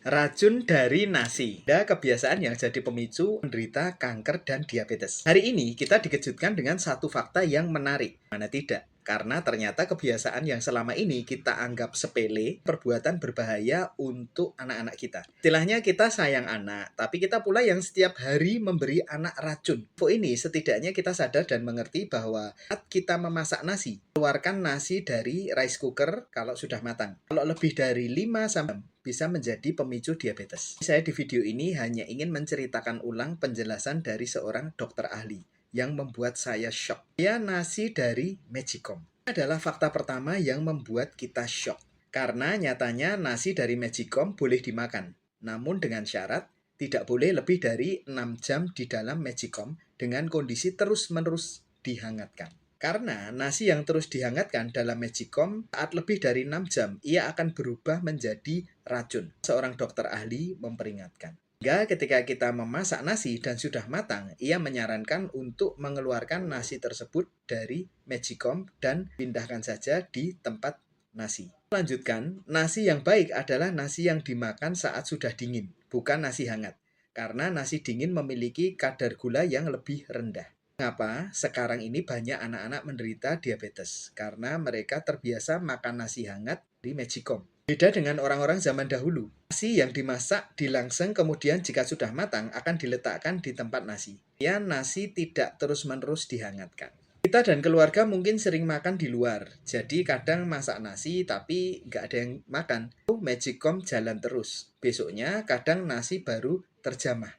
Racun dari nasi. Ada kebiasaan yang jadi pemicu menderita kanker dan diabetes. Hari ini kita dikejutkan dengan satu fakta yang menarik. Mana tidak? Karena ternyata kebiasaan yang selama ini kita anggap sepele, perbuatan berbahaya untuk anak-anak kita. Istilahnya kita sayang anak, tapi kita pula yang setiap hari memberi anak racun. Info ini setidaknya kita sadar dan mengerti bahwa saat kita memasak nasi, keluarkan nasi dari rice cooker kalau sudah matang. Kalau lebih dari 5 sampai bisa menjadi pemicu diabetes. Saya di video ini hanya ingin menceritakan ulang penjelasan dari seorang dokter ahli yang membuat saya shock. Nasi dari Magicom. Ini adalah fakta pertama yang membuat kita shock. Karena nyatanya nasi dari Magicom boleh dimakan. Namun dengan syarat tidak boleh lebih dari 6 jam di dalam Magicom dengan kondisi terus-menerus dihangatkan. Karena nasi yang terus dihangatkan dalam Magicom saat lebih dari 6 jam, ia akan berubah menjadi racun. Seorang dokter ahli memperingatkan. Hingga ketika kita memasak nasi dan sudah matang, ia menyarankan untuk mengeluarkan nasi tersebut dari Magicom dan pindahkan saja di tempat nasi. Lanjutkan, nasi yang baik adalah nasi yang dimakan saat sudah dingin, bukan nasi hangat. Karena nasi dingin memiliki kadar gula yang lebih rendah. Mengapa sekarang ini banyak anak-anak menderita diabetes? Karena mereka terbiasa makan nasi hangat di Magicom. Beda dengan orang-orang zaman dahulu. Nasi yang dimasak dilangseng kemudian jika sudah matang akan diletakkan di tempat nasi. Nasi tidak terus-menerus dihangatkan. Kita dan keluarga mungkin sering makan di luar. Jadi kadang masak nasi tapi nggak ada yang makan. Magicom jalan terus. Besoknya kadang nasi baru terjamah.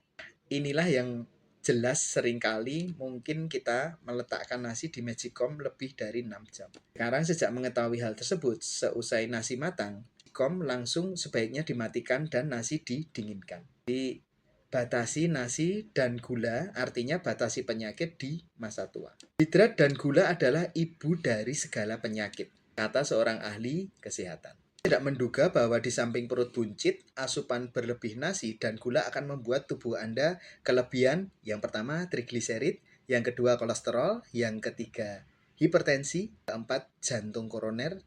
Inilah yang jelas seringkali mungkin kita meletakkan nasi di Magicom lebih dari 6 jam. Sekarang sejak mengetahui hal tersebut, seusai nasi matang, Magicom langsung sebaiknya dimatikan dan nasi didinginkan. Batasi nasi dan gula, artinya batasi penyakit di masa tua. Hidrat dan gula adalah ibu dari segala penyakit, kata seorang ahli kesehatan. Tidak menduga bahwa di samping perut buncit, asupan berlebih nasi dan gula akan membuat tubuh Anda kelebihan yang pertama trigliserid, yang kedua kolesterol, yang ketiga hipertensi, keempat jantung koroner,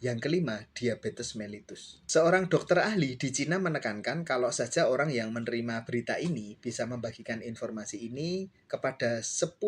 yang kelima diabetes mellitus. Seorang dokter ahli di Cina menekankan kalau saja orang yang menerima berita ini bisa membagikan informasi ini kepada 10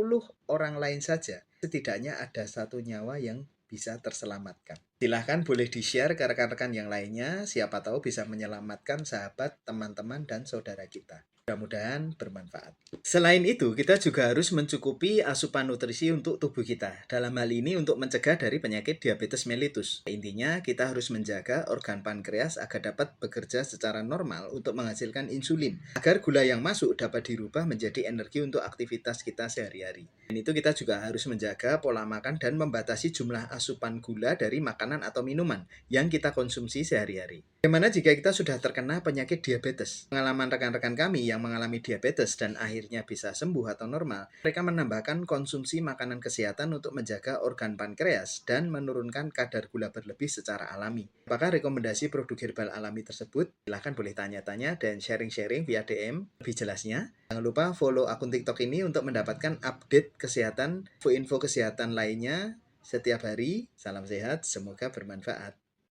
orang lain saja, setidaknya ada satu nyawa yang bisa terselamatkan. Silahkan boleh di-share ke rekan-rekan yang lainnya, siapa tahu bisa menyelamatkan sahabat, teman-teman, dan saudara kita. Mudah-mudahan bermanfaat. Selain itu, kita juga harus mencukupi asupan nutrisi untuk tubuh kita. Dalam hal ini untuk mencegah dari penyakit diabetes mellitus. Intinya, kita harus menjaga organ pankreas agar dapat bekerja secara normal untuk menghasilkan insulin. Agar gula yang masuk dapat dirubah menjadi energi untuk aktivitas kita sehari-hari. Dan itu kita juga harus menjaga pola makan dan membatasi jumlah asupan gula dari makanan atau minuman yang kita konsumsi sehari-hari. Bagaimana jika kita sudah terkena penyakit diabetes? Pengalaman rekan-rekan kami yang mengalami diabetes dan akhirnya bisa sembuh atau normal, mereka menambahkan konsumsi makanan kesehatan untuk menjaga organ pankreas dan menurunkan kadar gula berlebih secara alami. Apakah rekomendasi produk herbal alami tersebut? Silahkan boleh tanya-tanya dan sharing-sharing via DM lebih jelasnya. Jangan lupa follow akun TikTok ini untuk mendapatkan update kesehatan, info-info kesehatan lainnya setiap hari. Salam sehat, semoga bermanfaat.